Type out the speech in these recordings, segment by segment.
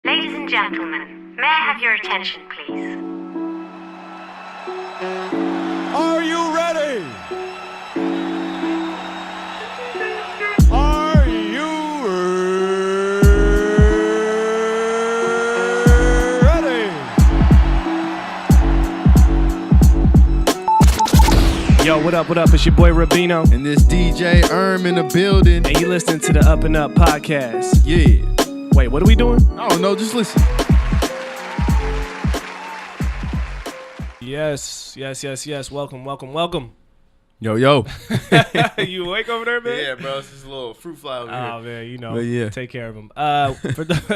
Ladies and gentlemen, may I have your attention, please? Are you ready? Are you ready? Yo, what up, what up? It's your boy Rabino. And this DJ in the building. And you listening to the UpNUp podcast. Yeah. Wait, what are we doing? I don't know, just listen. Yes. Welcome. Yo. You awake over there, man? Yeah, bro, it's just a little fruit fly over here. Oh, man, you know, But yeah. take care of them.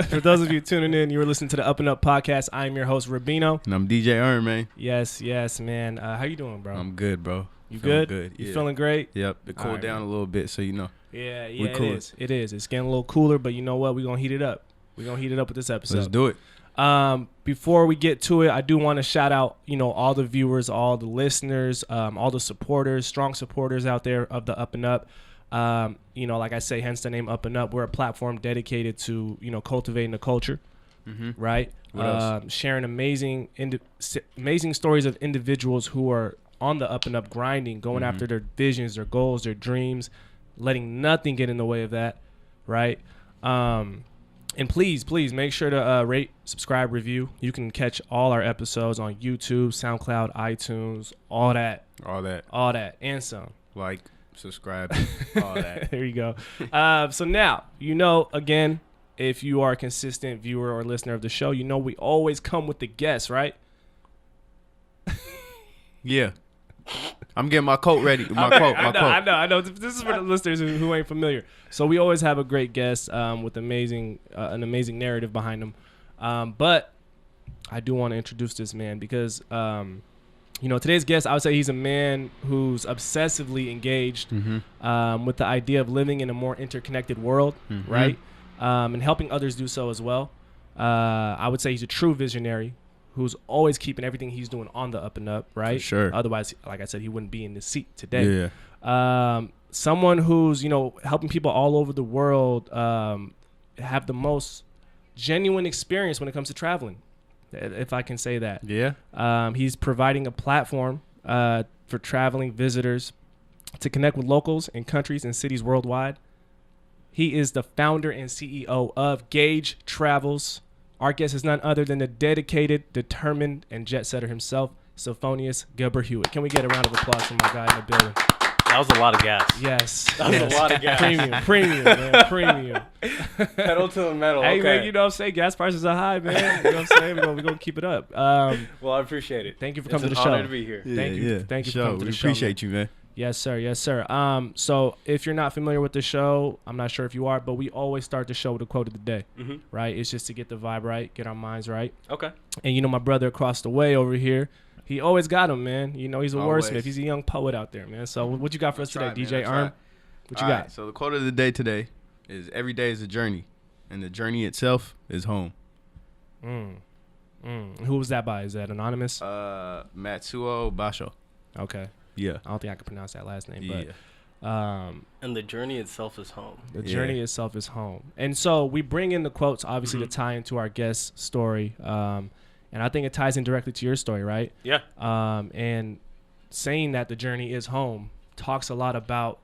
For those of you tuning in, you were listening to the UpNUp podcast. I'm your host, Rabino. And I'm DJ man. Yes, man. How you doing, bro? I'm good, bro. You Feeling good? You yeah. feeling great? Yep, it cooled right, down man. a little bit, so you know. Yeah, We cool. It is. It's getting a little cooler, but you know what? We're going to heat it up. We're going to heat it up with this episode. Let's do it. Before we get to it, I do want to shout out, all the viewers, all the listeners, all the supporters, strong supporters out there of the UpNUp. Like I say, hence the name UpNUp. We're a platform dedicated to, cultivating the culture, right? Sharing amazing stories of individuals who are on the UpNUp grinding, going after their visions, their goals, their dreams, letting nothing get in the way of that, right? And please make sure to rate, subscribe, review. You can catch all our episodes on YouTube, SoundCloud, iTunes, all that, and some. Like, subscribe, all that. There you go. So now, again, if you are a consistent viewer or listener of the show, we always come with the guests, right? Yeah. I'm getting my coat ready. I know. This is for the listeners who ain't familiar. So we always have a great guest with an amazing narrative behind them. But I do want to introduce this man because, today's guest, I would say he's a man who's obsessively engaged with the idea of living in a more interconnected world, right? And helping others do so as well. I would say he's a true visionary who's always keeping everything he's doing on the UpNUp, right? For sure. Otherwise, like I said, he wouldn't be in this seat today. Yeah. Someone who's, helping people all over the world have the most genuine experience when it comes to traveling, if I can say that. Yeah. He's providing a platform for traveling visitors to connect with locals in countries and cities worldwide. He is the founder and CEO of Gage Travels. Our guest is none other than the dedicated, determined, and jet setter himself, Soffonias Gebrehiwot. Can we get a round of applause for my guy in the building? That was a lot of gas. Yes. That was a lot of gas. Premium, man. Premium. Pedal to the metal. Hey, okay. man, you know what I'm saying? Gas prices are high, man. You know what I'm saying? We're going to keep it up. Well, I appreciate it. Thank you for coming to the show. It's an honor to be here. Thank you. Thank you for coming to the show. We appreciate you, man. Yes, sir. So if you're not familiar with the show, I'm not sure if you are, but we always start the show with a quote of the day, right? It's just to get the vibe right, get our minds right. Okay. And, my brother across the way over here, he always got him, man. He's a Always. wordsmith. He's a young poet out there, man. So what you got for us today, Right, DJ man, Arm? What you got? Right, so the quote of the day today is, every day is a journey, and the journey itself is home. Who was that by? Is that anonymous? Matsuo Basho. Okay. Yeah. I don't think I can pronounce that last name, Yeah. but And the journey itself is home. the journey itself is home. And so we bring in the quotes, obviously, to tie into our guest's story. And I think it ties in directly to your story, right? Yeah. And saying that the journey is home talks a lot about,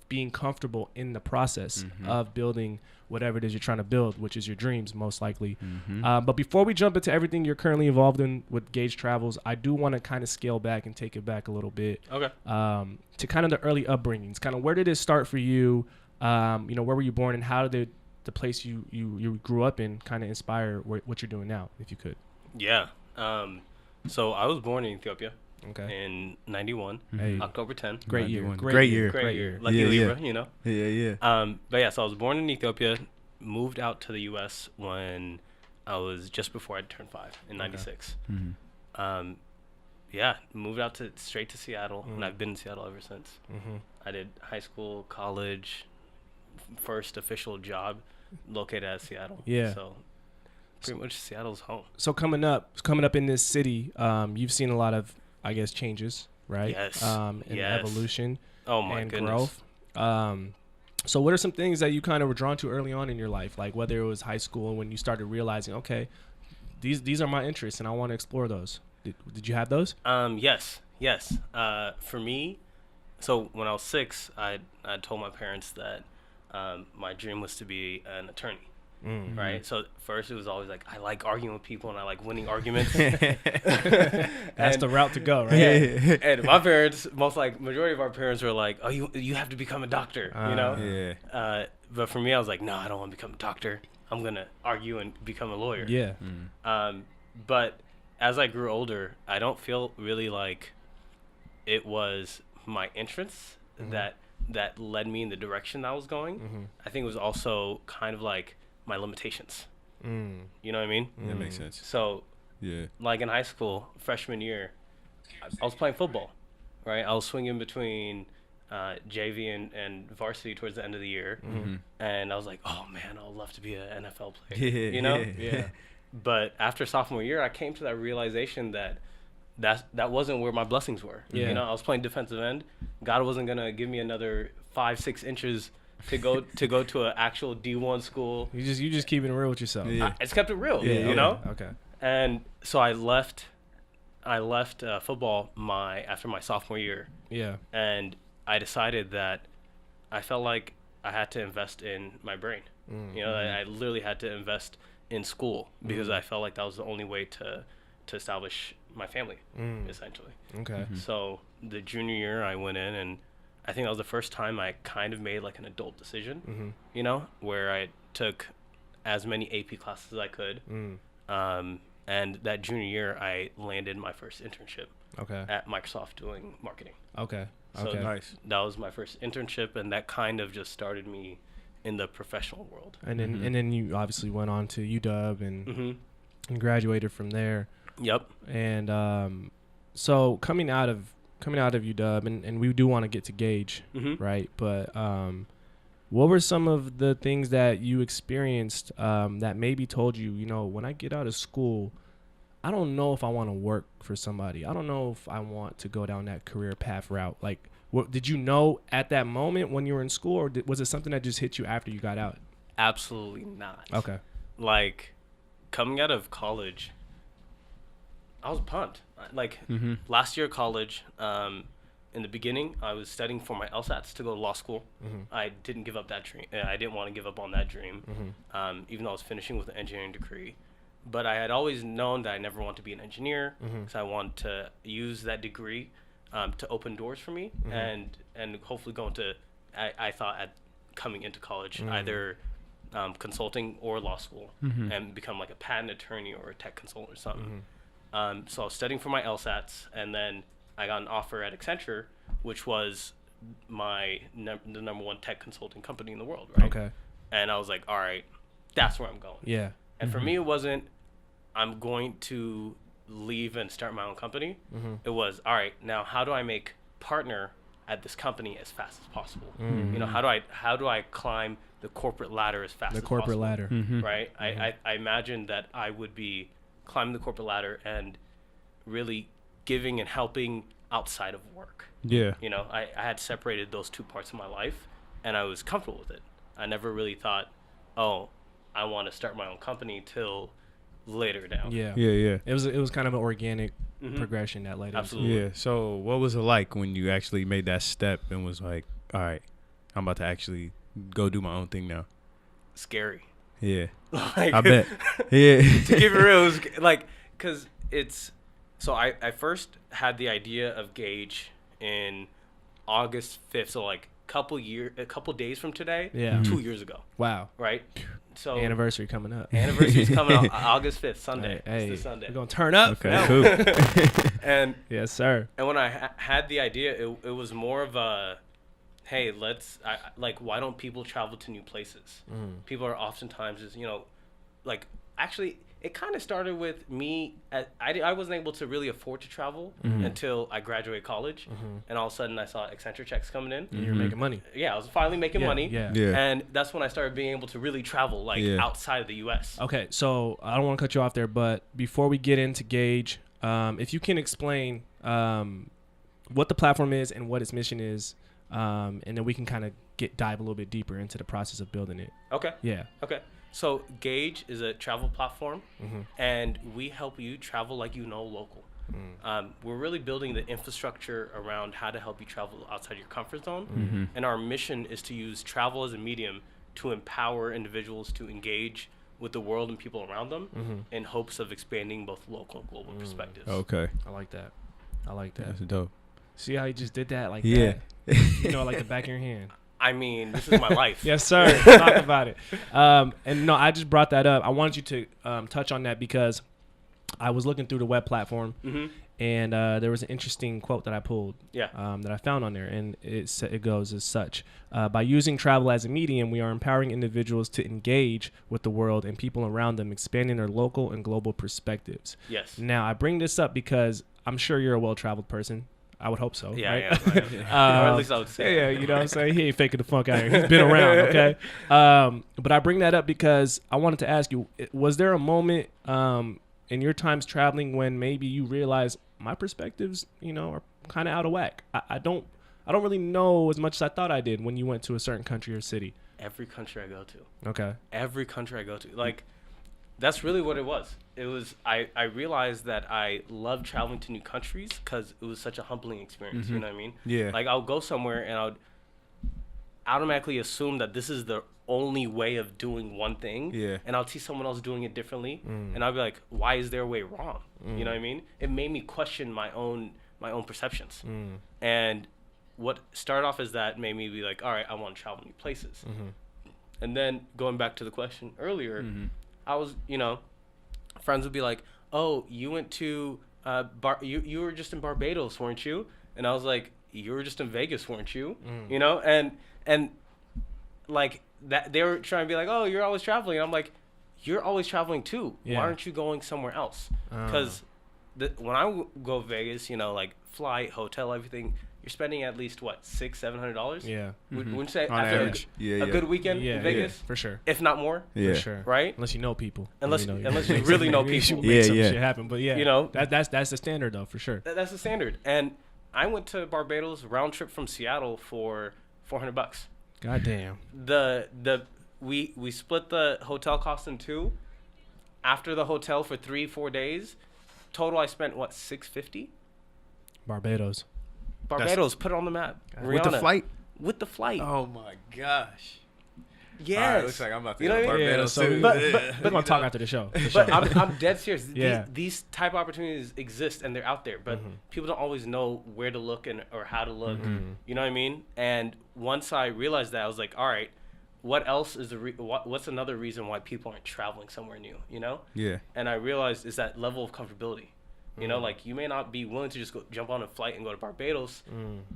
being comfortable in the process of building whatever it is you're trying to build, which is your dreams, most likely. But before we jump into everything you're currently involved in with Gage Travels, I do want to kind of scale back and take it back a little bit. Okay. To kind of the early upbringings, kind of where did it start for you? Where were you born, and how did the place you grew up in kind of inspire what you're doing now, if you could? Yeah. So I was born in Ethiopia. Okay. In 91, Hey. October 10th. Great year. 91. Great year. Great year. Lucky Yeah, Libra, Yeah. But yeah, so I was born in Ethiopia, moved out to the U.S. when I was just before I turned 5 in 96. Moved out straight to Seattle, and I've been in Seattle ever since. I did high school, college, first official job located at Seattle. Yeah. So pretty much Seattle's home. So coming up in this city, you've seen a lot of, I guess, changes, right? Yes. And Yes. evolution Oh my and goodness. growth. So what are some things that you kind of were drawn to early on in your life, like whether it was high school when you started realizing, okay, these are my interests and I want to explore those? Did you have those? Yes. For me, so when I was 6, I told my parents that my dream was to be an attorney. Right. So first it was always like, I like arguing with people and I like winning arguments. That's the route to go, right? Yeah. And my parents, majority of our parents were like, oh, you have to become a doctor, you know? Yeah. But for me, I was like, no, I don't want to become a doctor. I'm going to argue and become a lawyer. Yeah. But as I grew older, I don't feel really like it was my interests that led me in the direction I was going. I think it was also kind of like my limitations. You know what I mean? That makes sense. So, Yeah. like in high school, freshman year, I was playing football, right? I was swinging between JV and varsity towards the end of the year. And I was like, oh, man, I'd love to be an NFL player, you know? Yeah. But after sophomore year, I came to that realization that wasn't where my blessings were. Yeah. You know, I was playing defensive end. God wasn't going to give me another 5-6 inches to go to an actual D1 school. You just keeping it real with yourself. Yeah. I just kept it real, Yeah, you know? Okay. And so I left football after my sophomore year. Yeah. And I decided that I felt like I had to invest in my brain. You know, I literally had to invest in school because I felt like that was the only way to establish my family, essentially. Okay. So the junior year I went in, and I think that was the first time I kind of made like an adult decision, you know, where I took as many AP classes as I could. And that junior year I landed my first internship at Microsoft doing marketing. Okay. So Okay. Nice. that was my first internship, and that kind of just started me in the professional world. And then you obviously went on to UW and graduated from there. Yep. And so coming out of UW, and we do want to get to Gage, right? But what were some of the things that you experienced that maybe told you, you know, when I get out of school, I don't know if I want to work for somebody. I don't know if I want to go down that career path route. Like, what did you know at that moment when you were in school, or was it something that just hit you after you got out? Absolutely not. Okay. Like, coming out of college, I was pumped. Like, last year of college, in the beginning, I was studying for my LSATs to go to law school. I didn't give up that dream. I didn't want to give up on that dream, even though I was finishing with an engineering degree. But I had always known that I never wanted to be an engineer, because I wanted to use that degree to open doors for me and hopefully go into, I thought at coming into college, either consulting or law school, and become like a patent attorney or a tech consultant or something. So I was studying for my LSATs, and then I got an offer at Accenture, which was the number one tech consulting company in the world, right? Okay. And I was like, all right, that's where I'm going. Yeah. And for me, it wasn't, I'm going to leave and start my own company. It was, all right, now how do I make partner at this company as fast as possible? You know, how do I climb the corporate ladder as fast as possible? The corporate ladder. Right? I imagined that I would be climbing the corporate ladder and really giving and helping outside of work. Yeah. You know, I had separated those two parts of my life, and I was comfortable with it. I never really thought, oh, I want to start my own company till later down. Yeah. Yeah. It was kind of an organic progression that led Absolutely. Yeah. So what was it like when you actually made that step and was like, all right, I'm about to actually go do my own thing now? Scary. Yeah. Like, I bet. Yeah. to give it real, it was like, because it's, so I first had the idea of Gage in August 5th. So like a couple days from today, Yeah. 2 years ago. Wow. Right. So Anniversary coming up. anniversary's coming out August 5th, Sunday. Hey, It's the Sunday. we're going to turn up. Okay, cool. And Yes, sir. when I had the idea, it was more of a, hey, like, why don't people travel to new places? People are oftentimes just, you know, like, actually, it kind of started with me. I wasn't able to really afford to travel until I graduated college. And all of a sudden, I saw Accenture checks coming in. You're making money. Yeah, I was finally making money. Yeah. Yeah. And that's when I started being able to really travel, like, outside of the U.S. Okay, so I don't want to cut you off there, but before we get into Gage, if you can explain what the platform is and what its mission is, and then we can kind of dive a little bit deeper into the process of building it. Okay. Yeah. Okay. So Gage is a travel platform, and we help you travel like local. We're really building the infrastructure around how to help you travel outside your comfort zone. And our mission is to use travel as a medium to empower individuals to engage with the world and people around them in hopes of expanding both local and global perspectives. Okay. I like that. That's dope. See how he just did that like Yeah. that? Like the back of your hand. I mean, this is my life. Yes, sir. Talk about it. And no, I just brought that up. I wanted you to touch on that because I was looking through the web platform, and there was an interesting quote that I pulled that I found on there, and it goes as such. By using travel as a medium, we are empowering individuals to engage with the world and people around them, expanding their local and global perspectives. Yes. Now, I bring this up because I'm sure you're a well-traveled person. I would hope so. Yeah, right? yeah. Or at least I would say. Yeah, you know what I'm saying? He ain't faking the funk out here. He's been around, okay? But I bring that up because I wanted to ask you, was there a moment in your times traveling when maybe you realized my perspectives, are kind of out of whack? I don't really know as much as I thought I did when you went to a certain country or city. Every country I go to. Okay. Every country I go to. Like, that's really what it was. It was, I realized that I love traveling to new countries because it was such a humbling experience. You know what I mean? Yeah. Like, I'll go somewhere and I would automatically assume that this is the only way of doing one thing. Yeah. And I'll see someone else doing it differently. And I'll be like, why is their way wrong? You know what I mean? It made me question my own perceptions. And what started off as that made me be like, all right, I want to travel new places. And then going back to the question earlier, I was, friends would be like, oh, you went to, you were just in Barbados, weren't you? And I was like, you were just in Vegas, weren't you? And like that, they were trying to be like, oh, you're always traveling. And I'm like, you're always traveling too. Yeah. Why aren't you going somewhere else? Because when I go to Vegas, like flight, hotel, everything, you're spending at least what, $600-700? Yeah. Wouldn't you say On after average. a good weekend in Vegas? For sure. If not more. Yeah. For sure. Right? Unless you know people. Unless you really know people. Make some Yeah. shit happen. But yeah, that's the standard though, for sure. That's the standard. And I went to Barbados round trip from Seattle for $400. God damn. We split the hotel cost in two. After the hotel for 3-4 days, total I spent what, $650? Barbados. Put it on the map. With the Rihanna. flight? With the flight. Oh my gosh. Yes. All right, looks like I'm about to You go know to what I mean? Barbados Yeah, so too. we're gonna talk after the show. for But sure. I'm dead serious. Yeah. These type of opportunities exist and they're out there, but people don't always know where to look or how to look. You know what I mean? And once I realized that, I was like, all right, what else is what's another reason why people aren't traveling somewhere new? Yeah. And I realized is that level of comfortability. Like you may not be willing to just jump on a flight and go to Barbados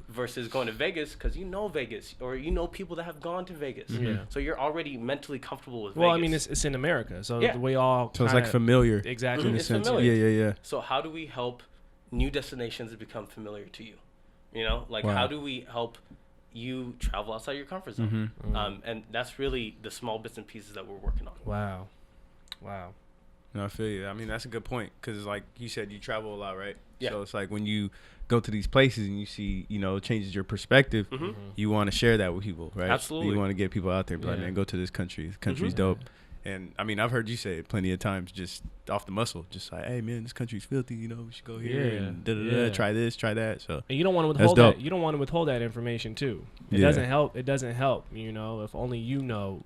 versus going to Vegas because Vegas or people that have gone to Vegas. So you're already mentally comfortable with Vegas. Well, I mean, it's in America, so we all. So it's like familiar. Exactly. In a It's sense. familiar. Yeah. So how do we help new destinations become familiar to you? Like Wow. how do we help you travel outside your comfort zone? And that's really the small bits and pieces that we're working on. Wow. No, I feel you. I mean, that's a good point because, like you said, you travel a lot, right? Yeah. So it's like when you go to these places and you see, it changes your perspective. You want to share that with people, right? Absolutely. You want to get people out there, be like, Yeah. man, go to this country. This country's dope. And I mean, I've heard you say it plenty of times, just off the muscle, just like, hey, man, this country's filthy. We should go here and try this, try that. So And you don't want to withhold that. You don't want to withhold that information too. It doesn't help. It doesn't help. If only you know.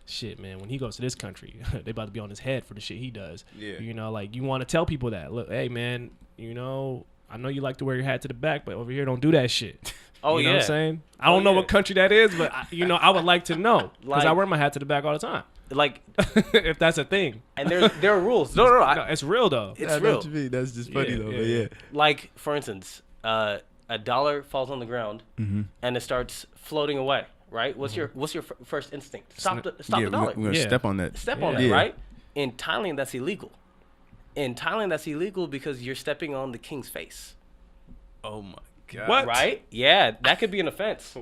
Shit, man, when he goes to this country, they about to be on his head for the shit he does. Yeah. Like you want to tell people that. Look, hey, man, I know you like to wear your hat to the back, but over here, don't do that shit. Oh, you know yeah. what I'm saying? I don't know what country that is, but I would like to know because I Like- wear my hat to the back all the time. Like, If that's a thing. and there are rules. No, No, it's real though. it's real. That's just funny, though. But yeah. Like, for instance, a dollar falls on the ground and it starts floating away. Right? What's your first instinct? Stop the dollar. We're going to Yeah. step on that. Step on Yeah. that, Yeah. right? In Thailand, that's illegal. In Thailand, that's illegal because you're stepping on the king's face. Oh, my God. What? Right? Yeah, that could be an offense.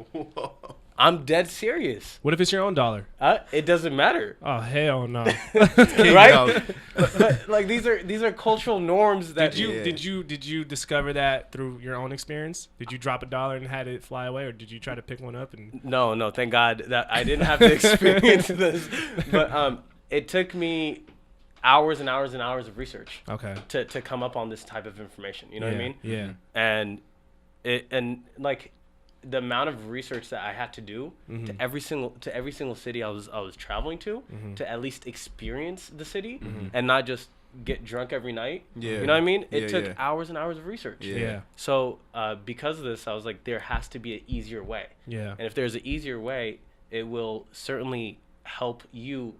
I'm dead serious. What if it's your own dollar? It doesn't matter. Oh hell no! Right? But, like these are cultural norms that Did you discover that through your own experience? Did you drop $1 and had it fly away, or did you try to pick one up and? No, thank God that I didn't have to experience this. But it took me hours and hours and hours of research. Okay. To come up on this type of information. You know what I mean? Yeah. And like the amount of research that I had to do to every single city I was traveling to at least experience the city and not just get drunk every night. Yeah. You know what I mean? It Yeah, took hours and hours of research. Yeah. So because of this, I was like, there has to be an easier way. Yeah. And if there's an easier way, it will certainly help you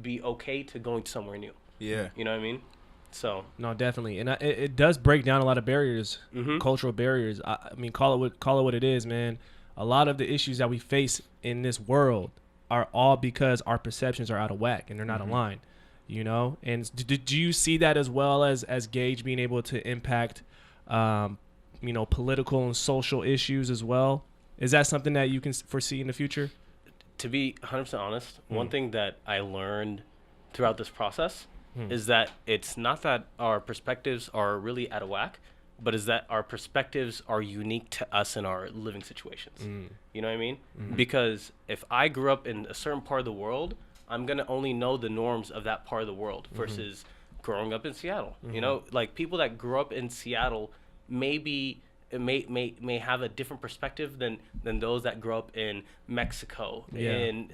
be okay to going somewhere new. Yeah. You know what I mean? So No, definitely, and it does break down a lot of barriers, cultural barriers. I mean, call it what it is, man. A lot of the issues that we face in this world are all because our perceptions are out of whack and they're not aligned. You know, and do you see that as well as Gage being able to impact, political and social issues as well? Is that something that you can foresee in the future? To be 100% honest, one thing that I learned throughout this process is that it's not that our perspectives are really out of whack, but is that our perspectives are unique to us in our living situations. You know what I mean? Because if I grew up in a certain part of the world, I'm going to only know the norms of that part of the world versus growing up in Seattle. You know, like people that grew up in Seattle may have a different perspective than those that grew up in Mexico, in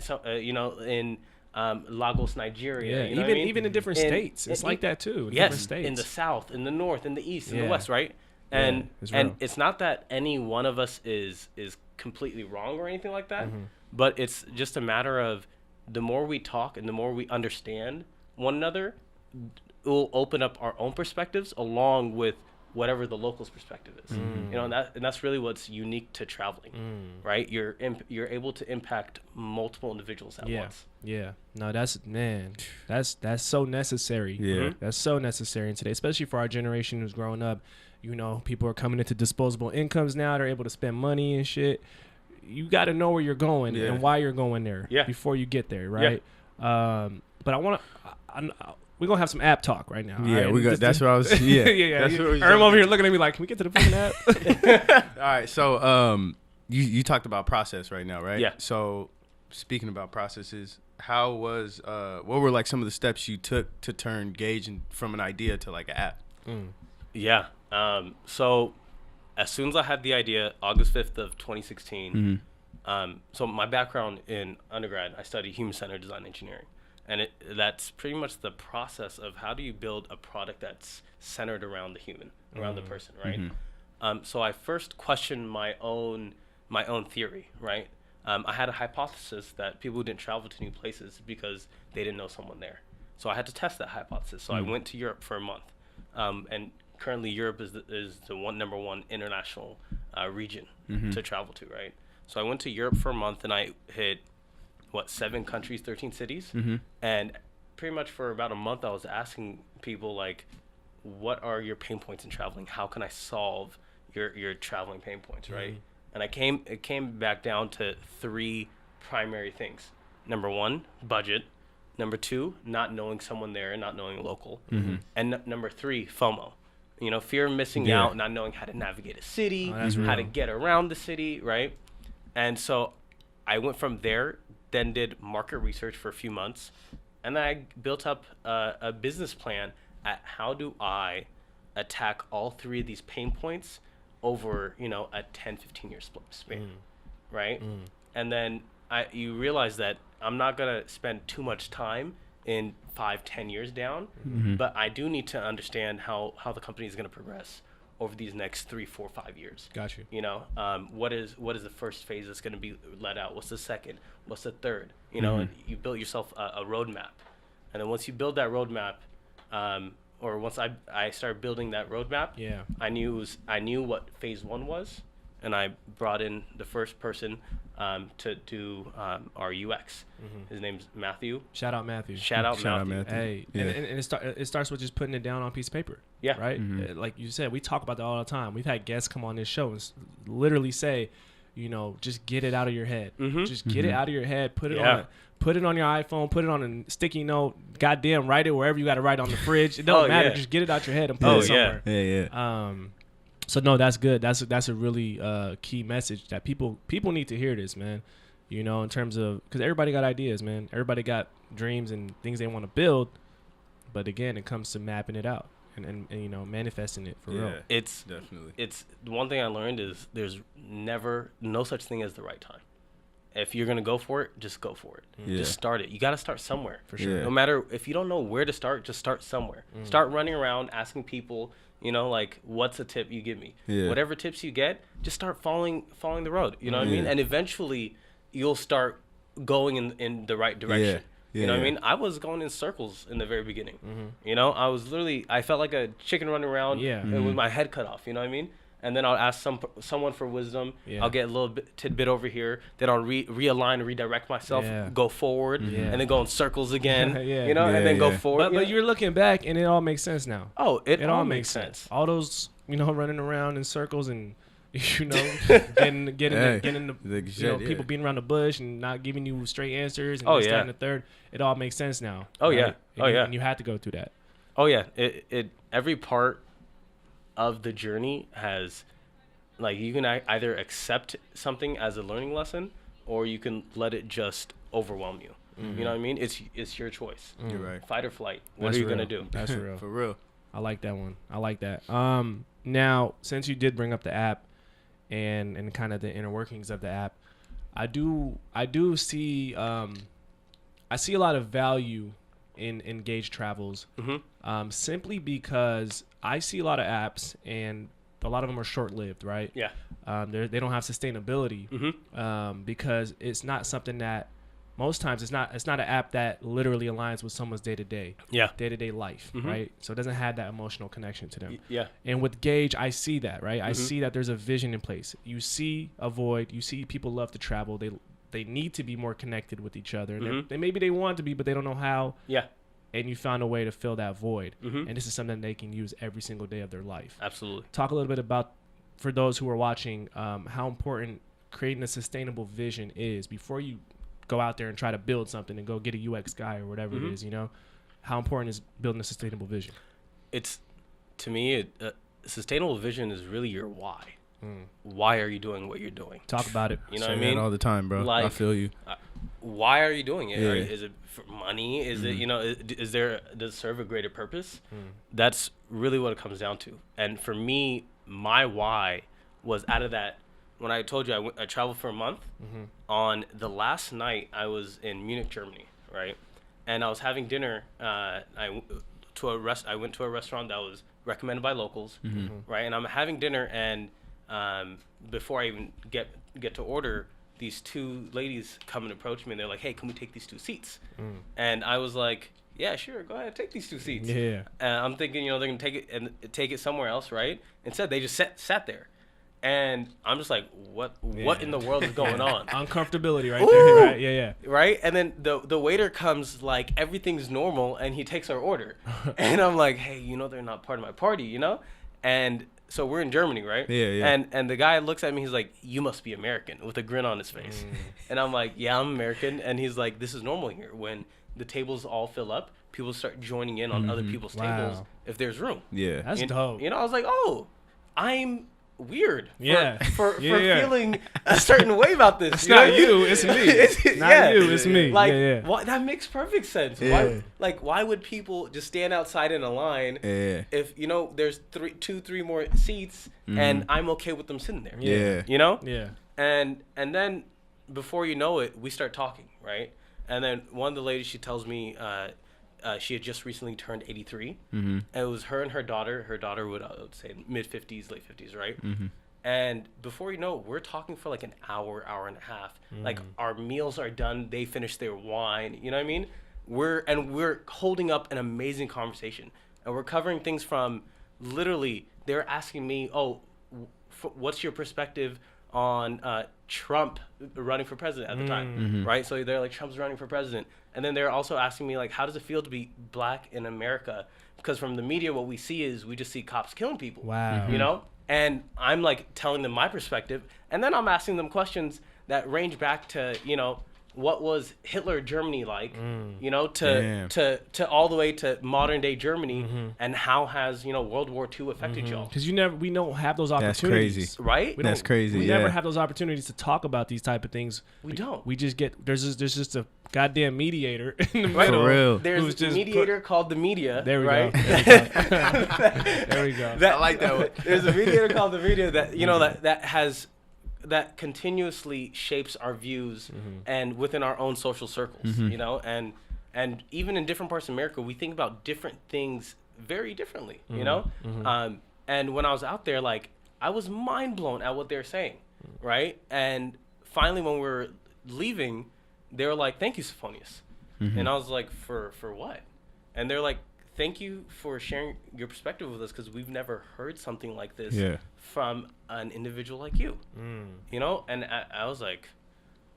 Lagos, Nigeria. Yeah, you know what I mean? even in different states, it's like that too. In different states. In the South, in the North, in the East, in the West, right? And it's it's not that any one of us is completely wrong or anything like that, but it's just a matter of the more we talk and the more we understand one another, it will open up our own perspectives along with whatever the local's perspective is. You know, and that's really what's unique to traveling, right? You're able to impact multiple individuals at once. Yeah. No, that's so necessary. Yeah. That's so necessary in today, especially for our generation who's growing up. You know, people are coming into disposable incomes now. They're able to spend money and shit. You got to know where you're going and why you're going there before you get there, right? Yeah. But we're going to have some app talk right now. Yeah, right? we got. That's what I was. Yeah, yeah. That's what we was I'm over here looking at me like, can we get to the fucking app? All right. So, you talked about process right now, right? Yeah. So, speaking about processes, how was what were like some of the steps you took to turn Gage from an idea to like an app? Yeah. So, as soon as I had the idea, August 5th of 2016. So my background in undergrad, I studied human-centered design engineering. And that's pretty much the process of how do you build a product that's centered around the human, around the person, right? So I first questioned my own theory, right? I had a hypothesis that people didn't travel to new places because they didn't know someone there. So I had to test that hypothesis. So I went to Europe for a month, and currently Europe is the number one international region to travel to, right? So I went to Europe for a month, and I hit 7 countries, 13 cities. And pretty much for about a month, I was asking people, like, what are your pain points in traveling? How can I solve your traveling pain points, right? And it came back down to 3 primary things. Number 1, budget. Number 2, not knowing someone there and not knowing a local. And number 3, FOMO. You know, fear of missing out, not knowing how to navigate a city, how to get around the city, right? And so I went from there, then did market research for a few months, and then I built up a business plan at how do I attack all 3 of these pain points over, a 10, 15-year span, right? And then you realize that I'm not going to spend too much time in 5, 10 years down, but I do need to understand how the company is going to progress over these next 3, 4, 5 years. Got you. You know, what is the first phase that's going to be let out? What's the second? What's the third? You know, and you build yourself a roadmap. And then once you build that roadmap, or once I started building that roadmap, I knew what phase 1 was, and I brought in the first person to do our UX. His name's Matthew. Shout out Matthew. Shout out Matthew. Hey, and it starts with just putting it down on a piece of paper. Yeah. Right? Like you said, we talk about that all the time. We've had guests come on this show and literally say, just get it out of your head. Just get it out of your head. Put it on your iPhone. Put it on a sticky note. Goddamn, write it wherever you got to write on the fridge. It don't matter. Just get it out your head and put it somewhere. So no, that's good. That's a really key message that people need to hear this, man. In terms of, because everybody got ideas, man. Everybody got dreams and things they want to build, but again, it comes to mapping it out and manifesting it for real. It's the one thing I learned is there's no such thing as the right time. If you're gonna go for it, just go for it. Just start it. You got to start somewhere. For sure. No matter if you don't know where to start, just start somewhere. Start running around asking people. Like, what's a tip you give me? Whatever tips you get, just start following the road. You know what I mean? And eventually, you'll start going in the right direction. You know what I mean? I was going in circles in the very beginning. I was I felt like a chicken running around with my head cut off. You know what I mean? And then I'll ask someone for wisdom. I'll get a little tidbit over here. Then I'll realign and redirect myself, go forward, and then go in circles again. And then go forward. But you're looking back, and it all makes sense now. Oh, it all makes sense. All those, running around in circles and, getting the, people beating around the bush and not giving you straight answers. And that and the third. It all makes sense now. And you had to go through that. Every part of the journey has, like, you can either accept something as a learning lesson, or you can let it just overwhelm you. You know what I mean? It's your choice. You're right. Fight or flight. What are you gonna do? That's real. For real. I like that one. I like that. Now, since you did bring up the app and kind of the inner workings of the app, I do see I see a lot of value in Gage Travels, simply because I see a lot of apps and a lot of them are short-lived, right? Yeah. They don't have sustainability, because it's not something that most times it's not an app that literally aligns with someone's day-to-day life, right? So it doesn't have that emotional connection to them. And with Gage, I see that, right? I see that there's a vision in place. You see a void. You see people love to travel. They need to be more connected with each other. And maybe they want to be, but they don't know how. Yeah. And you found a way to fill that void. And this is something they can use every single day of their life. Absolutely. Talk a little bit about, for those who are watching, how important creating a sustainable vision is before you go out there and try to build something and go get a UX guy or whatever it is, how important is building a sustainable vision? To me, sustainable vision is really your why. Why are you doing what you're doing? Talk about it. You know what I mean? All the time, bro. Like, I feel you. Why are you doing it? Is it for money? Is it, does it serve a greater purpose? That's really what it comes down to. And for me, my why was out of that. When I told you I traveled for a month, on the last night I was in Munich, Germany, right? And I was having dinner. I went to a restaurant that was recommended by locals, right? And I'm having dinner, and before I even get to order, these two ladies come and approach me, and they're like, "Hey, can we take these two seats?" And I was like, "Yeah, sure, go ahead, take these two seats." Yeah. And I'm thinking, they're gonna take it somewhere else, right? Instead, they just sat there, and I'm just like, "What in the world is going on?" Uncomfortability right there, right? Yeah. Right, and then the waiter comes like everything's normal, and he takes our order, and I'm like, "Hey, they're not part of my party, and." So we're in Germany, right? Yeah. And the guy looks at me. He's like, "You must be American," with a grin on his face. And I'm like, "Yeah, I'm American." And he's like, "This is normal here. When the tables all fill up, people start joining in on other people's tables if there's room." Yeah, that's dope. I was like, "Oh, I'm weird for feeling a certain way about this." It's not you, it's me. It's me. Like, that makes perfect sense. Yeah. Why would people just stand outside in a line if there's three more seats and I'm okay with them sitting there? Yeah. And then before you know it, we start talking, right? And then one of the ladies, she tells me she had just recently turned 83. And it was her and her daughter. Her daughter would, I would say, mid-50s, late 50s, right? And before you know, we're talking for like an hour and a half. Like, our meals are done. They finish their wine. You know what I mean? We're holding up an amazing conversation. And we're covering things from, literally, they're asking me, what's your perspective on Trump running for president at the time, right? So they're like, Trump's running for president. And then they're also asking me, like, how does it feel to be black in America? Because from the media, what we see is we just see cops killing people. Wow. And I'm like telling them my perspective, and then I'm asking them questions that range back to, you know, what was Hitler Germany like, you know, to all the way to modern day Germany, and how has, you know, World War II affected y'all? Because we don't have those opportunities. That's crazy, right? That's crazy. We never have those opportunities to talk about these type of things. We don't. We just get there's just a goddamn mediator in the Right. middle. For real. There's a mediator called the media. There we right? go. There we go. That, I like that one. There's a mediator called the media that, you know, that continuously shapes our views and within our own social circles, you know, and even in different parts of America, we think about different things very differently, you know. And when I was out there, like, I was mind blown at what they're saying, right? And finally, when we were leaving, they were like, "Thank you, Soffonias," and I was like, "For what?" And they're like, "Thank you for sharing your perspective with us, because we've never heard something like this from an individual like you." You know, and I was like,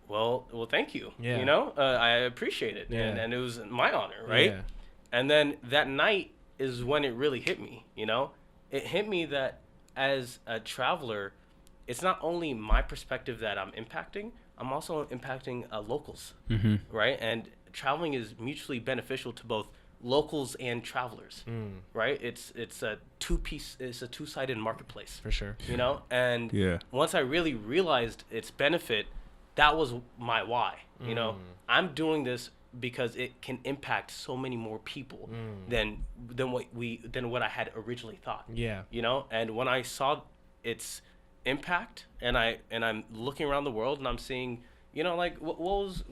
well, thank you. Yeah. You know, I appreciate it, and it was my honor, right? Yeah. And then that night is when it really hit me. You know, it hit me that as a traveler, it's not only my perspective that I'm impacting, I'm also impacting locals, right? And traveling is mutually beneficial to both locals and travelers, right? It's a two-sided marketplace, For sure. you know. And once I really realized its benefit, that was my why. You know, I'm doing this because it can impact so many more people than what I had originally thought. Yeah. You know, and when I saw its impact, and I'm looking around the world, and I'm seeing, you know, like what was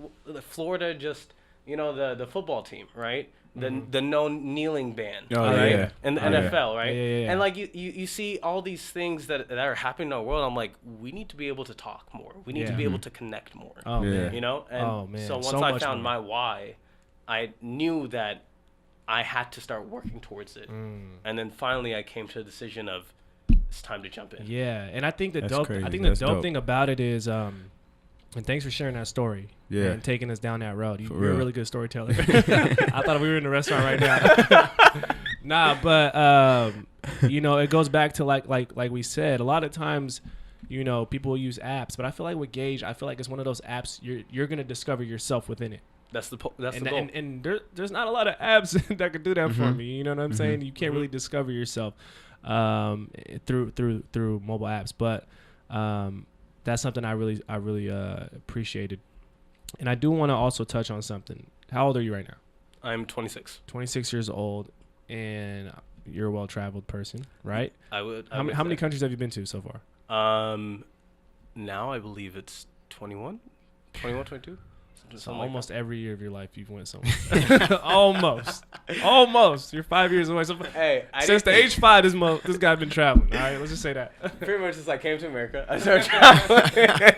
Florida, just, you know, the football team, right? The no kneeling ban, right? And the NFL, right? Yeah. And like you see all these things that are happening in our world. I'm like, we need to be able to talk more. We need to be able to connect more. Oh man. You know? And so once So I much found more. my why, I knew that I had to start working towards it. And then finally I came to a decision of, it's time to jump in. Yeah, and I think the That's dope crazy. I think That's the dope dope. thing about it is and thanks for sharing that story. Yeah. And taking us down that road. You're a real. really good storyteller. I thought we were in a restaurant right now. Nah, but you know, it goes back to like we said, a lot of times, you know, people use apps, but I feel like with Gage, I feel like it's one of those apps you're gonna discover yourself within it. That's the goal. And there's not a lot of apps that could do that for me. You know what I'm saying? You can't really discover yourself through mobile apps, but that's something I really appreciated. And I do want to also touch on something. How old are you right now? I'm 26. 26 years old, and you're a well-traveled person, right? I would. How many countries have you been to so far? Now I believe it's 21, 22. So Something almost every year of your life you've went somewhere. almost. You're 5 years away. So Hey, since the age 5, this guy's been traveling. All right, let's just say that. pretty much since I came to America, I started traveling.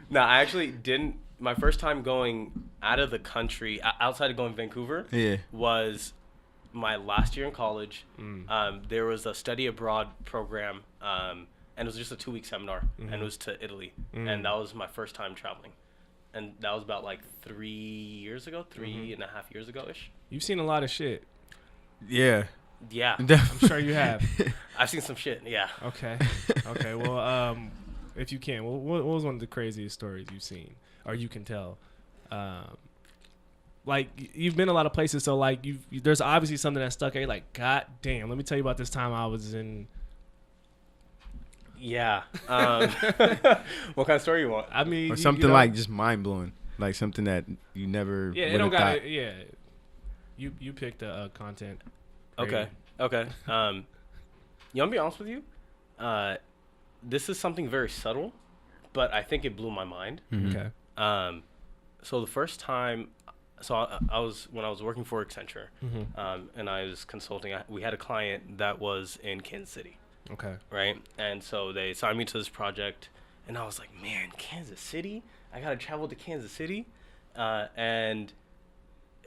No, I actually didn't. My first time going out of the country, outside of going to Vancouver, was my last year in college. There was a study abroad program, and it was just a 2-week seminar, and it was to Italy, and that was my first time traveling. And that was about like 3 years ago, 3.5 years ago-ish. You've seen a lot of shit. Yeah. I'm sure you have. I've seen some shit, yeah. Okay. Well, if you can, what was one of the craziest stories you've seen, or you can tell? Like, you've been a lot of places, so like there's obviously something that stuck out. You're like, God damn, let me tell you about this time I was in. Yeah. What kind of story you want? I mean, Or something like just mind blowing, like something that you never. Yeah, it don't got. Yeah, you picked a content. Okay. You want to be honest with you? This is something very subtle, but I think it blew my mind. Okay. So the first time, I was when I was working for Accenture, and I was consulting. We had a client that was in Kansas City. Okay. Right, and so they signed me to this project, and I was like, man, Kansas City? I gotta travel to Kansas City, and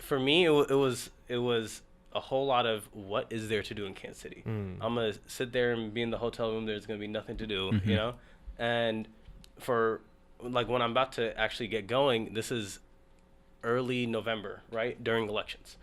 for me, it was a whole lot of what is there to do in Kansas City. I'm gonna sit there and be in the hotel room. There's gonna be nothing to do, you know. And for like when I'm about to actually get going, this is early November, right, during elections,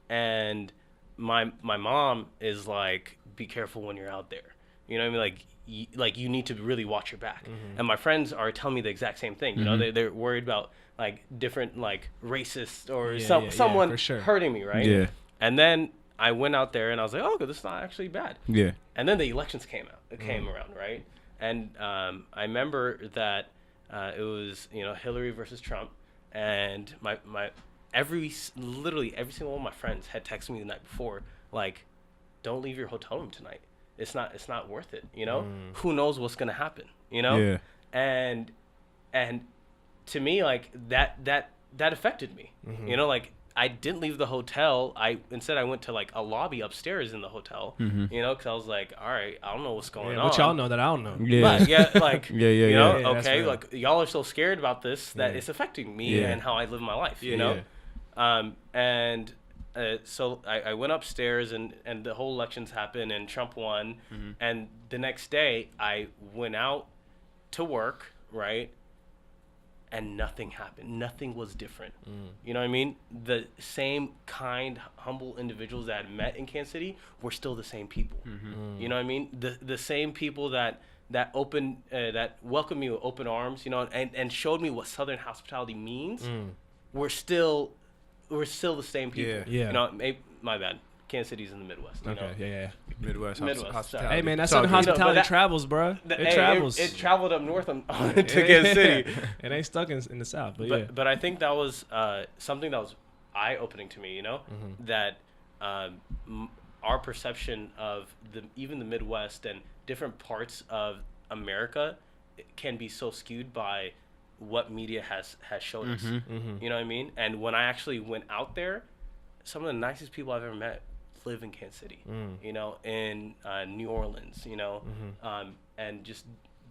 and my mom is like, be careful when you're out there. You know what I mean? Like you need to really watch your back. And my friends are telling me the exact same thing. You know, they're worried about like different like racist or someone for sure. hurting me, right? Yeah. And then I went out there and I was like, oh, this is not actually bad. Yeah. And then the elections came around, right? And I remember that it was, you know, Hillary versus Trump, and literally every single one of my friends had texted me the night before, like, don't leave your hotel room tonight. It's not worth it, you know? Who knows what's gonna happen, you know? Yeah. And to me, like that affected me, you know, like I didn't leave the hotel. Instead I went to like a lobby upstairs in the hotel, you know, because I was like, all right, I don't know what's going on. What y'all know that I don't know. Yeah. Right, yeah, like you know, Yeah, that's okay, real. like y'all are so scared about this that it's affecting me Yeah. and how I live my life, you Yeah. know. So I went upstairs and the whole elections happened and Trump won, and the next day I went out to work, right? And nothing happened. Nothing was different. You know what I mean? The same kind, humble individuals that I met in Kansas City were still the same people. You know what I mean? The same people that welcomed me with open arms, you know, and showed me what Southern hospitality means. We're still the same people. Yeah. You know, my bad. Kansas City's in the Midwest. You know? Okay, yeah. Midwest Midwest, sorry. Hey man, that's It's all how good. hospitality But that- travels, bro. It travels. It traveled up north to Kansas City. It ain't stuck in the south, but yeah. But I think that was something that was eye-opening to me, you know, that our perception of even the Midwest and different parts of America can be so skewed by what media has shown us. You know what I mean? And when I actually went out there, some of the nicest people I've ever met live in Kansas City, you know, in New Orleans, you know, and just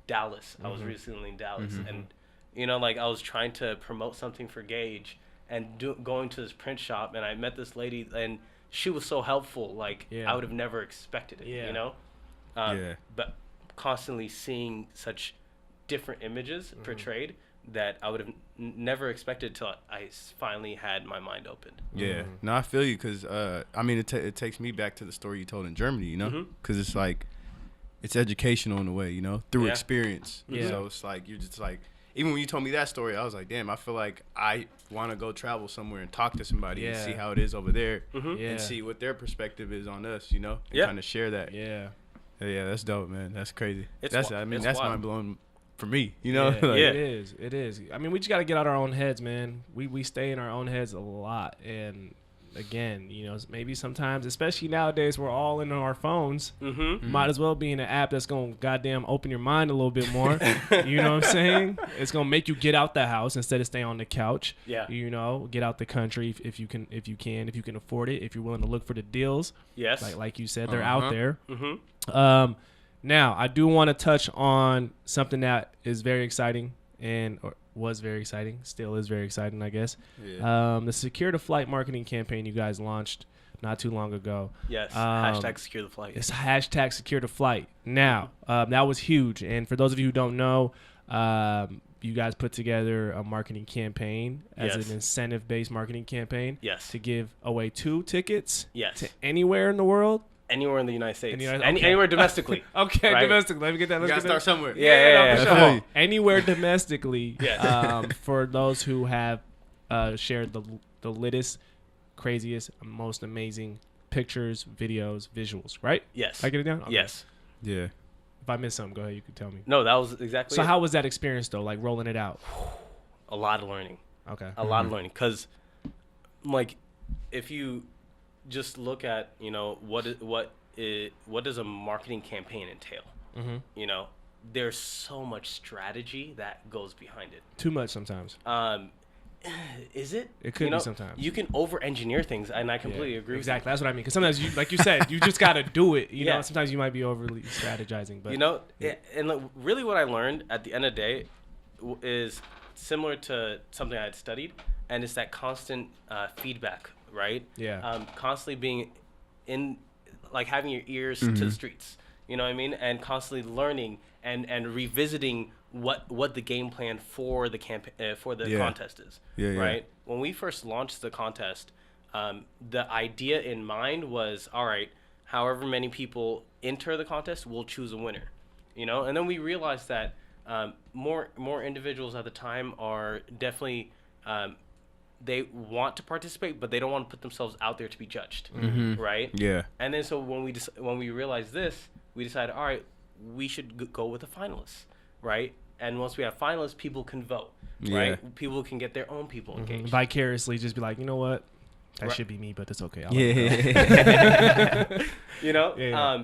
Dallas. I was recently in Dallas, and you know, like I was trying to promote something for Gage and going to this print shop, and I met this lady, and she was so helpful. Like I would have never expected it, you know. But constantly seeing such different images portrayed that I would have never expected till I finally had my mind opened. Yeah. No, I feel you because, I mean, it takes me back to the story you told in Germany, you know, because it's like, it's educational in a way, you know, through experience. Yeah. So it's like, you're just like, even when you told me that story, I was like, damn, I feel like I want to go travel somewhere and talk to somebody and see how it is over there and see what their perspective is on us, you know, and kind of share that. Yeah. Yeah, that's dope, man. That's crazy. It's that's wild. that's mind blowing for me, you know. Yeah, Like, it is. I mean, we just got to get out our own heads, man. We stay in our own heads a lot, and again, you know, maybe sometimes, especially nowadays, we're all in our phones. Might as well be in an app that's gonna goddamn open your mind a little bit more. You know what I'm saying? It's gonna make you get out the house instead of stay on the couch. Yeah. You know, get out the country if you can afford it. If you're willing to look for the deals. Yes. Like you said, they're out there. Now, I do want to touch on something that is very exciting or was very exciting, still is very exciting, I guess. Yeah. The Secure the Flight marketing campaign you guys launched not too long ago. Yes. Hashtag secure the flight. It's hashtag Secure the Flight. Now, that was huge. And for those of you who don't know, you guys put together a marketing campaign as an incentive-based marketing campaign to give away 2 tickets to anywhere in the world. Anywhere in the United States. Okay. Anywhere domestically. Okay, right? domestically. Let me get that. You Let's gotta get start that. somewhere. Yeah. For I feel sure. you. Anywhere domestically. Yes. For those who have shared the latest, craziest, most amazing pictures, videos, visuals. Right? Yes. I get it down. Okay. Yes. Yeah. If I missed something, go ahead. You can tell me. No, that was exactly. So it. how was that experience though? Like rolling it out. A lot of learning. Okay. A lot of learning, because, like, if you just look at, you know, what does a marketing campaign entail? You know, there's so much strategy that goes behind it. Too much sometimes. Is it? It could be sometimes. You can over-engineer things, and I completely agree. Exactly. That's what I mean. Because sometimes, like you said, you just got to do it. You know, sometimes you might be overly strategizing. But you know, and like, really what I learned at the end of the day is similar to something I had studied, and it's that constant feedback, right? Yeah. Constantly being in, like, having your ears to the streets. You know what I mean? And constantly learning and revisiting what the game plan for the contest is. Right? When we first launched the contest, the idea in mind was, all right, however many people enter the contest, we'll choose a winner, you know. And then we realized that more individuals at the time are definitely they want to participate, but they don't want to put themselves out there to be judged, right? Yeah. And then so when we realized this, we decided, all right, we should go with the finalists, right? And once we have finalists, people can vote, right? Yeah. People can get their own people engaged. Vicariously, just be like, you know what, that Right. should be me, but it's okay. You know, Yeah.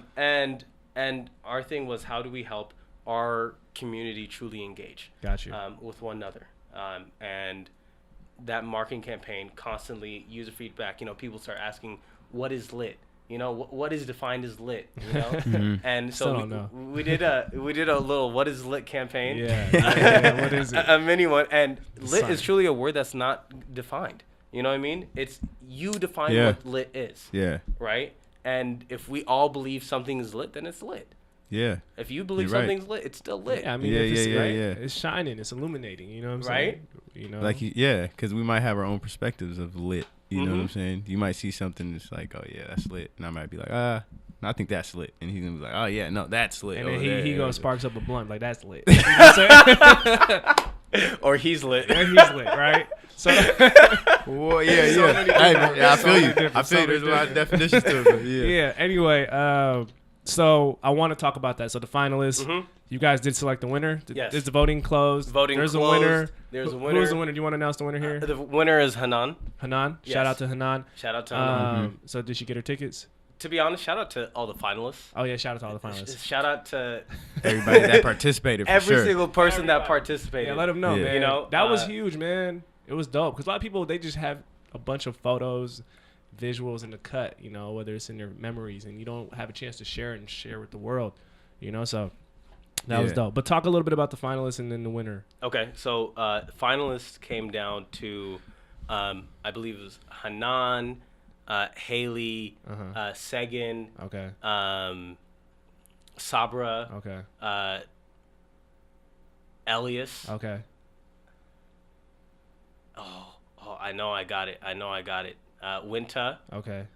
And our thing was, how do we help our community truly engage? Got you. With one another, and that marketing campaign, constantly user feedback. You know, people start asking, "What is lit?" You know, what is defined as lit? You know, and so Still don't know. we did a little "What is lit" campaign. Yeah. What is it? A mini one, and lit Sign. is truly a word that's not defined. You know what I mean? It's you define Yeah. what lit is, Yeah. right? And if we all believe something is lit, then it's lit. Yeah. If you believe You're right. something's lit, it's still lit. Yeah, I mean, Yeah, if it's, yeah, right, yeah. it's shining, it's illuminating. You know what I'm Right? saying? You know, Like, because we might have our own perspectives of lit. You know what I'm Mhm. saying? You might see something that's like, oh, yeah, that's lit. And I might be like, no, I think that's lit. And he's going to be like, oh, yeah, no, that's lit. and then over he there. goes sparks up a blunt like that's lit. You know what I'm saying? Or he's lit. And he's lit, right? So Well, yeah, So yeah. many I different- feel you. different- I feel you. There's a lot of definitions to it. But yeah. yeah. Anyway, so I want to talk about that. So the finalists, Mhm. you guys did select the winner. Yes. Is the voting closed? Voting There's closed. a winner. There's a Who's winner. the winner? Do you want to announce the winner here? The winner is Hanan. Hanan. Yes. Shout out to Hanan. Shout out to Hanan. So did she get her tickets? To be honest, shout out to all the finalists. Oh yeah, shout out to all the finalists. Shout out to Everybody that participated, for every sure. single person that participated. Yeah, let them know, Yeah. man. You know, that was huge, man. It was dope because a lot of people they just have a bunch of photos, visuals in the cut, you know, whether it's in their memories, and you don't have a chance to share with the world, you know. So that was Yeah. dope. But talk a little bit about the finalists and then the winner. Okay, so finalists came down to, I believe it was Hanan, Haley, Segan, Okay. Sabra, Okay. Elias. Okay. Oh, I know I got it. Winta. Okay.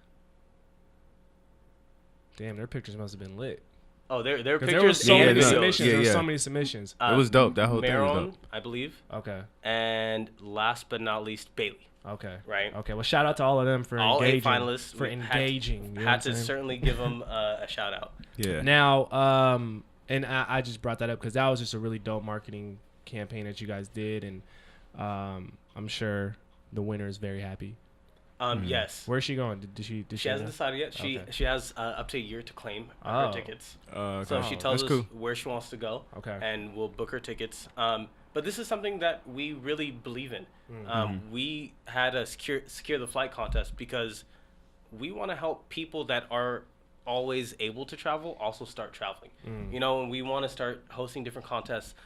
Damn, their pictures must have been lit. Oh, their 'Cause pictures there was so and many videos. submissions. Yeah, There was yeah. so many submissions. It was dope. That whole thing was Maron, dope. I believe. Okay. And last but not least, Bailey. Okay. Right. Okay. Well, shout out to all of them for All engaging. 8 finalists. For we engaging. you know what Had I'm to saying? certainly give them a shout out. Yeah. Now, and I just brought that up because that was just a really dope marketing campaign that you guys did, and I'm sure the winner is very happy. Yes. Where's she going? Did she She hasn't decided yet. Okay. She has up to a year to claim Oh. her tickets. Okay. So she tells That's us cool. where she wants to go. Okay. And we'll book her tickets. But this is something that we really believe in. We had to secure the flight contest because we want to help people that are always able to travel also start traveling. You know, and we want to start hosting different contests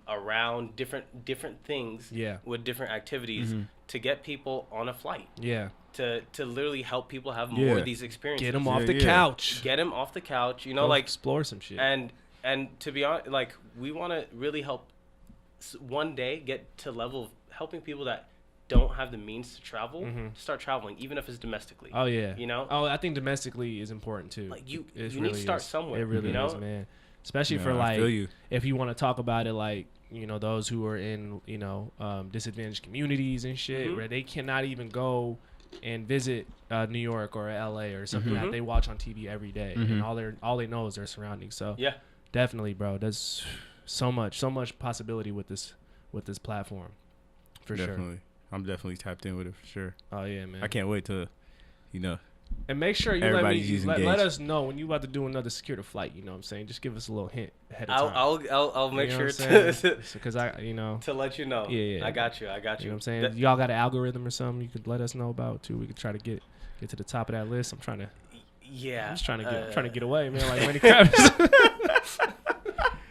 around different things Yeah. with different activities to get people on a flight. Yeah. To literally help people have more Yeah. of these experiences. Get them off the yeah. couch. Get them off the couch. You know, Go like explore some shit. and to be honest, like we want to really help one day get to level of helping people that don't have the means to travel to start traveling, even if it's domestically. Oh yeah. You know? Oh, I think domestically is important too. Like, you It need to start somewhere, It really you know? is, man. Especially No, for I like feel you. if you want to talk about it, like those who are in disadvantaged communities and shit, where they cannot even go and visit New York or LA or something that they watch on TV every day, and all they know is their surroundings. So Yeah. definitely, bro. There's so much possibility with this platform, for sure. Definitely. I'm definitely tapped in with it for sure. Oh yeah, man. I can't wait to, And make sure you Everybody's using let Gage. us know when you about to do another secure flight. You know what I'm saying? Just give us a little hint ahead of time. I'll make You know sure what I'm to saying? Because I to let you know. Yeah. I got you. You know what I'm That- saying? Y'all got an algorithm or something you could let us know about too. We could try to get to the top of that list. I'm yeah. just trying to get away, man. Like Lenny Kravitz.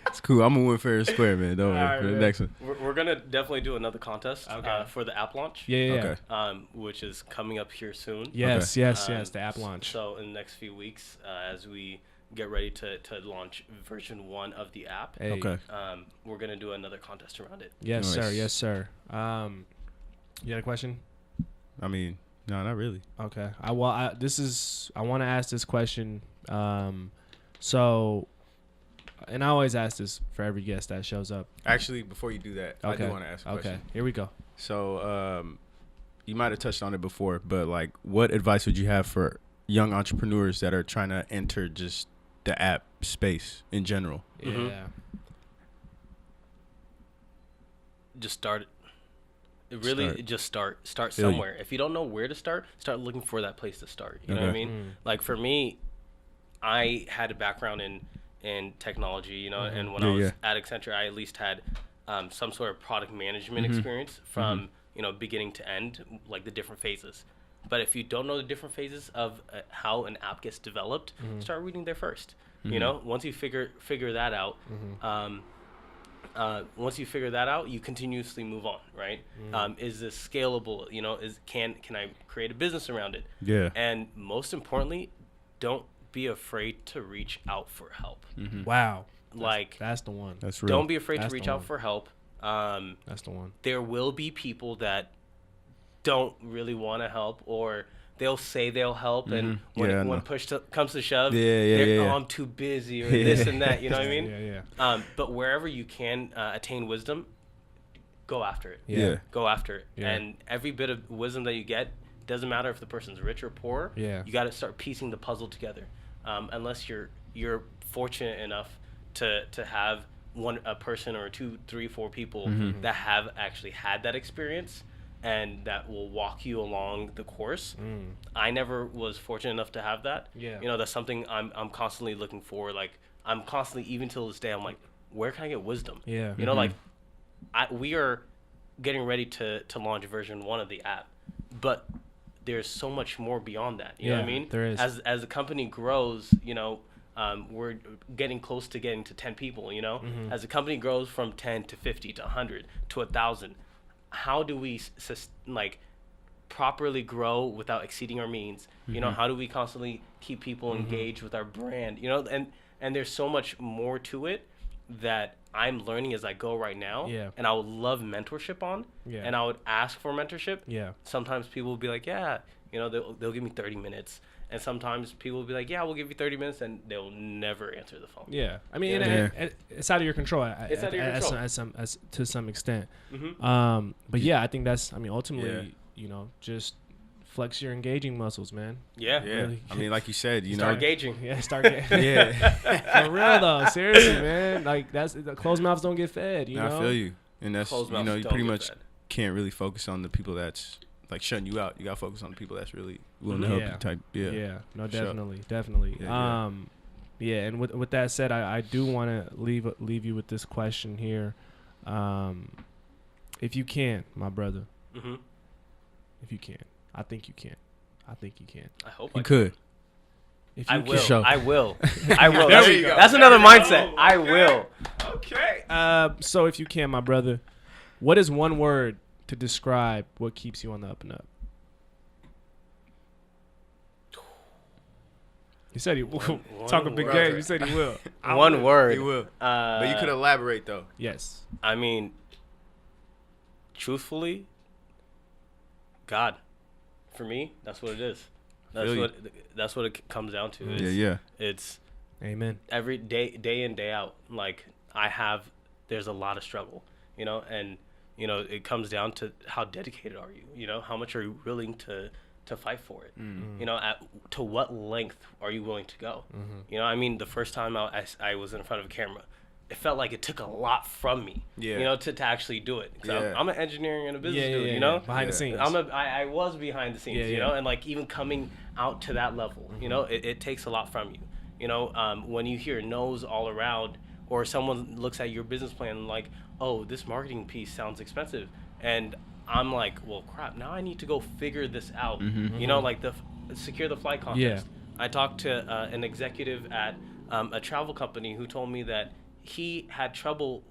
it's cool. I'm gonna win fair and square, man. Don't worry All right, for the man. next one. We're gonna definitely do another contest Okay. for the app launch. Yeah. Okay. Which is coming up here soon. Yes. The app Um, launch. So in the next few weeks, as we get ready to launch version 1 of the app, Hey. Okay. we're gonna do another contest around it. Yes, Nice. sir. Yes, sir. You got a question? I mean, No, not really. Okay. I want to ask this question. So, and I always ask this for every guest that shows up. Actually, before you do that, I Okay. do want to ask a question. Okay. Here we go. So, you might have touched on it before, but like, what advice would you have for young entrepreneurs that are trying to enter just the app space in general? Yeah. Just start it. Really, Start. just start Feel you. somewhere. If you don't know where to start looking for that place to start. You know what I Okay. mean? Like for me, I had a background in technology, you know, and when I was at Accenture, I at least had some sort of product management experience from you know, beginning to end, like the different phases. But if you don't know the different phases of how an app gets developed, start reading there first. You know, once you figure that out, you continuously move on, right? Is this scalable? You know, can I create a business around it? Yeah. And most importantly, don't be afraid to reach out for help. Wow. Like That's the one. That's real. don't be afraid That's to reach the out one. for help. That's the one. There will be people that don't really want to help, or they'll say they'll help, and Yeah, I know. when comes to shove, Yeah, they're, yeah. oh, I'm too busy, or this and that. You know what I mean? Yeah. But wherever you can attain wisdom, go after it. Yeah. Go after it. Yeah. And every bit of wisdom that you get, doesn't matter if the person's rich or poor. Yeah. You got to start piecing the puzzle together. Unless you're fortunate enough to have a person or 2, 3, 4 people that have actually had that experience and that will walk you along the course. I never was fortunate enough to have that. Yeah. You know, that's something I'm constantly looking for. Like, I'm constantly, even till this day, I'm like, where can I get wisdom? Yeah. You know, like, we are getting ready to launch version 1 of the app, but there's so much more beyond that. You know what I mean? there is. As the company grows, you know, we're getting close to getting to 10 people, you know? As the company grows from 10 to 50 to 100 to 1,000, how do we properly grow without exceeding our means? You know, how do we constantly keep people engaged with our brand? You know, and there's so much more to it that I'm learning as I go right now. Yeah. And I would love mentorship on. Yeah. And I would ask for mentorship. Yeah. Sometimes people will be like, yeah, you know, they'll give me 30 minutes. And sometimes people will be like, yeah, we'll give you 30 minutes, and they'll never answer the phone. Yeah, I mean, Yeah. and it's out of your control. It's out of your control. To some extent. Mm-hmm. But yeah, I think that's. I mean, ultimately, you know, just flex your engaging muscles, man. Yeah. Yeah. Really. I mean, like you said, you Start know. gauging. Yeah, start getting. Yeah. For real though, seriously, man. Like the closed mouths don't get fed. You know. I feel you. And that's, Closed you mouths know, you don't pretty get much fed. can't really focus on the people that's like shutting you out. You got to focus on the people that's really willing to help you type. Yeah. Yeah. No, Sure. definitely. Yeah, Yeah. And with that said, I do want to leave you with this question here. If you can, my brother. Mm-hmm. If you can, I think you can. I think you can. I hope You I could. If I you will. can. I will. I will. There That's, we go. that's another mindset. I will. Okay. So if you can, my brother, what is one word to describe what keeps you on the up and up? He said he will. Talk a big word. game. He said he will. One word. He will. But you could elaborate though. Yes. I mean, truthfully, God. For me, that's what it is. That's what it comes down to. Yeah. It's Amen. every day in, day out. Like there's a lot of struggle, you know, and you know, it comes down to how dedicated are you, you know, how much are you willing to fight for it, you know, to what length are you willing to go? You know, I mean, the first time I was in front of a camera, it felt like it took a lot from me, Yeah. you know, to actually do it. 'Cause Yeah. I'm an engineering and a business dude, yeah, you know, behind the scenes. I was behind the scenes, Yeah, you yeah. know, and like even coming out to that level, you know, it takes a lot from you. You know, when you hear no's all around, or someone looks at your business plan and like, oh, this marketing piece sounds expensive, and I'm like, well, crap, now I need to go figure this out. You know, like secure the flight contest. Yeah. I talked to an executive at a travel company who told me that he had trouble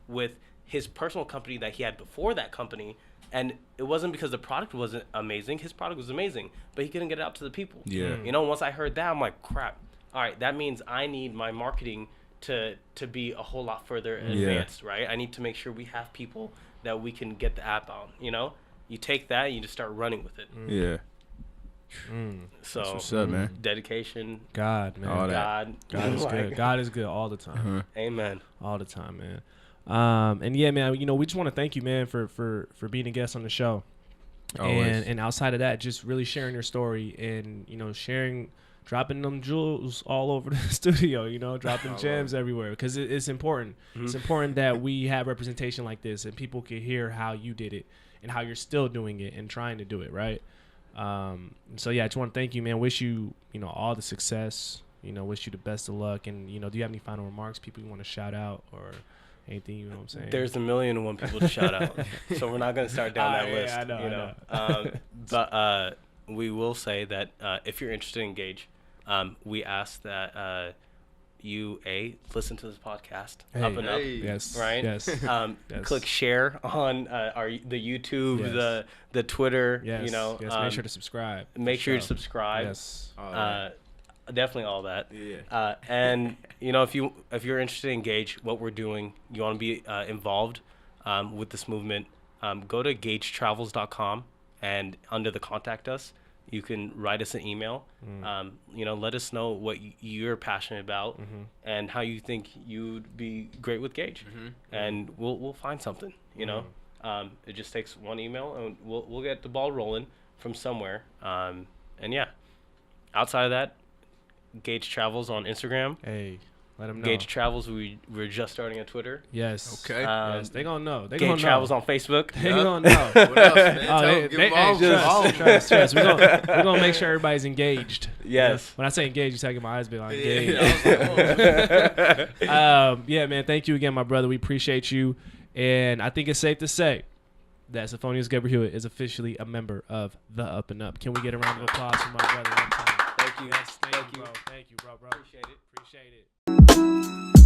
with his personal company that he had before that company, and it wasn't because the product wasn't amazing. His product was amazing, but he couldn't get it out to the people. Yeah. You know, once I heard that, I'm like, crap. All right, that means I need my marketing to be a whole lot further advanced, right? I need to make sure we have people that we can get the app on, you know? you take that and you just start running with it. Yeah. So That's what's up, man. dedication, God, man. All that. God is good. God is good all the time. Amen. All the time, man. And yeah, man, you know, we just want to thank you, man, for being a guest on the show. Always. And outside of that, just really sharing your story and, you know, dropping them jewels all over the studio, you know, dropping gems everywhere, because it's important. It's important that we have representation like this and people can hear how you did it and how you're still doing it and trying to do it, right? So yeah, I just want to thank you, man. Wish you, you know, all the success, you know, wish you the best of luck. And, you know, do you have any final remarks, people you want to shout out or anything, you know what I'm saying? There's 1,000,001 people to shout out, so we're not going to start down that list. I know, you know. But we will say that if you're interested in Gage, we ask that you listen to this podcast, UpNUp, Yes, right? Yes. Yes. Click share on the YouTube, the Twitter. Yes. You know, yes. Make sure to subscribe. Make sure to subscribe. Yes. Definitely all that. Yeah. And you know, if you're interested in Gage, what we're doing, you want to be involved with this movement, go to gagetravels.com, and under the contact us, you can write us an email. You know, let us know what you're passionate about and how you think you'd be great with Gage, and we'll find something. You know, it just takes one email, and we'll get the ball rolling from somewhere. And yeah, outside of that, Gage Travels on Instagram. Hey, let them know. Gage Travels, we're just starting on Twitter. Yes. Okay. Yes, they gonna know. They Gage gonna Travels know. on Facebook. They gonna know. What else, man? Give them all. Trust. We're gonna make sure everybody's engaged. Yes. When I say engaged, you take my eyes be like Yeah. engaged. Yeah, man. Thank you again, my brother. We appreciate you, and I think it's safe to say that Soffonias Gebrehiwot is officially a member of the UpNUp. Can we get a round of applause for my brother one time? Thank you. Yes, thank you, bro. Thank you, bro. Appreciate it. Appreciate it.